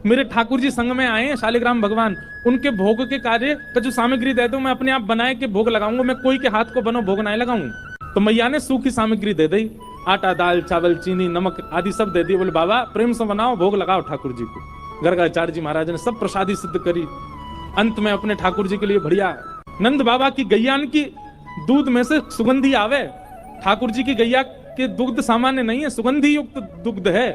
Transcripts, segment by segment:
मेरे ठाकुर जी संग में आए हैं शालिग्राम भगवान, उनके भोग के कार्य का जो सामग्री दे दो मैं अपने आप बनाए के भोग लगाऊंगा, मैं कोई के हाथ को बनो भोग ना लगाऊं। तो मैया ने सूखी सामग्री दे दी, आटा दाल चावल चीनी नमक आदि सब दे दिए। बोले बाबा प्रेम से बनाओ भोग लगाओ ठाकुर जी को। गर्गाचार्य जी महाराज ने सब प्रसादी सिद्ध करी। अंत में अपने ठाकुर जी के लिए बढ़िया नंद बाबा की गैया की दूध में से सुगंधी आवे। ठाकुर जी की गैया के दुग्ध सामान्य नहीं है, सुगंधी युक्त दुग्ध है।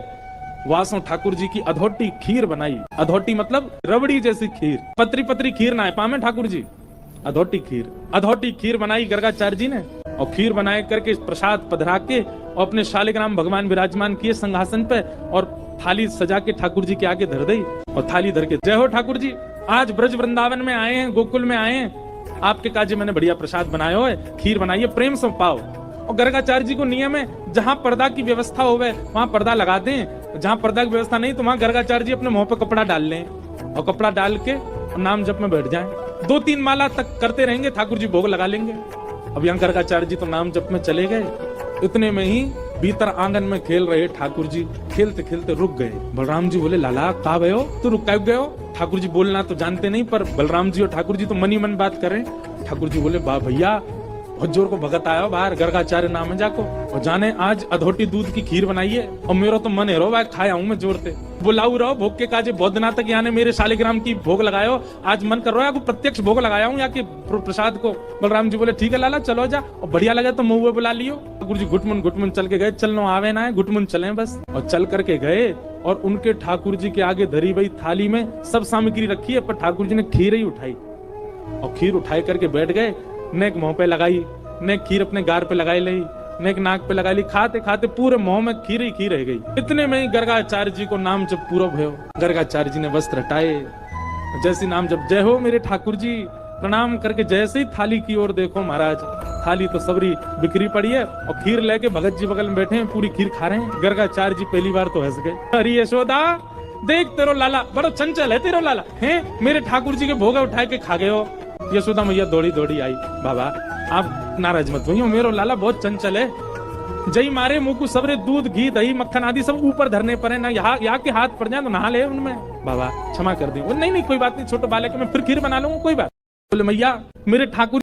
वासों ठाकुर जी की अधोटी खीर बनाई। अधोटी मतलब रबड़ी जैसी खीर, पतरी पतरी खीर ना है पामे ठाकुर जी, अधोटी खीर बनाई गर्गाचार्य जी ने। और खीर बनाए करके प्रसाद पधरा के और अपने शालिग्राम भगवान विराजमान किए सिंहासन पे और थाली सजा के ठाकुर जी के आगे धर दी। और थाली धर के जय हो ठाकुर जी, आज ब्रज वृंदावन में आए हैं, गोकुल में आए हैं, आपके काजे मैंने बढ़िया प्रसाद बनाया हो, खीर बनाई है, प्रेम से पाओ। और गर्गाचार्य जी को नियम है जहां पर्दा की व्यवस्था होवे वहां पर्दा लगा दें, जहां पर्दा की व्यवस्था नहीं तो वहां गर्गाचार्य जी अपने मुंह पे कपड़ा डाल लें और कपड़ा डाल के और नाम जप में बैठ जाएं। 2-3 माला तक करते रहेंगे, ठाकुर जी भोग लगा लेंगे। अब यहाँ गर्गाचार्य जी तो नाम जप में चले गए। इतने में ही भीतर आंगन में खेल रहे ठाकुर जी खेलते खेलते रुक गए। बलराम जी बोले लाला कहाँ गए हो, तो रुक गए हो? ठाकुर जी बोलना तो जानते नहीं, पर बलराम जी और ठाकुर जी तो मन ही मन बात करें। ठाकुर जी बोले बा भैया बहुत जोर को भगत आया बाहर, गर्गाचार्य नाम है जाको, और जाने आज अधोटी दूध की खीर बनाई है और मेरा तो मन है रो भाई खाया हूं मैं जोर से, बुलाऊ रहो भोग के काजे, बहुत दिना तक यहाँ ने मेरे शालिग्राम की भोग लगायो, आज मन कर रहा है प्रत्यक्ष भोग लगाया हूँ यहाँ के प्रसाद को। बलराम जी बोले ठीक है लाला चलो जा, और बढ़िया लगे तो मुँह बुला लियो। ठाकुर जी घुटमुन चल के गए, चलनो आवे ना है घुटमुन चले बस, और चल करके गए और उनके ठाकुर जी के आगे धरी हुई थाली में सब सामग्री रखी है, पर ठाकुर जी ने खीर ही उठाई और खीर उठाई करके बैठ गए। नेक मुंह पे लगाई, नेक खीर अपने गार पे लगाई ली, नेक नाक पे लगा ली, खाते खाते पूरे मुंह में खीर ही खीर रह गई। इतने में ही गर्गाचार्य जी को नाम जब पूरा भयो, गर्गाचार्य जी ने वस्त्र हटाए, जैसे नाम जब जय हो मेरे ठाकुर जी, प्रणाम करके जैसे ही थाली की ओर देखो महाराज, थाली तो सबरी बिखरी पड़ी है और खीर लेके भगत जी बगल में बैठे हैं, पूरी खीर खा रहे हैं। गर्गाचार्य जी पहली बार तो हंस गए, अरे यशोदा देख तेरो लाला बड़ा चंचल है, तेरो लाला है मेरे ठाकुर जी के भोगा उठा के खा गए हो। यशोदा मैया दौड़ी दौड़ी आई, बाबा आप नाराज मत होइए, मेरो लाला बहुत चंचल है, जय मारे मुंह को सबरे दूध घी दही मक्खन आदि सब ऊपर धरने पर है ना, यहाँ के हाथ पड़ जाए तो नहा ले उनमें, बाबा क्षमा कर दी। नहीं नहीं कोई बात नहीं, छोटे बालक में फिर खीर बना लूंगा कोई बात। बोले मैया मेरे ठाकुर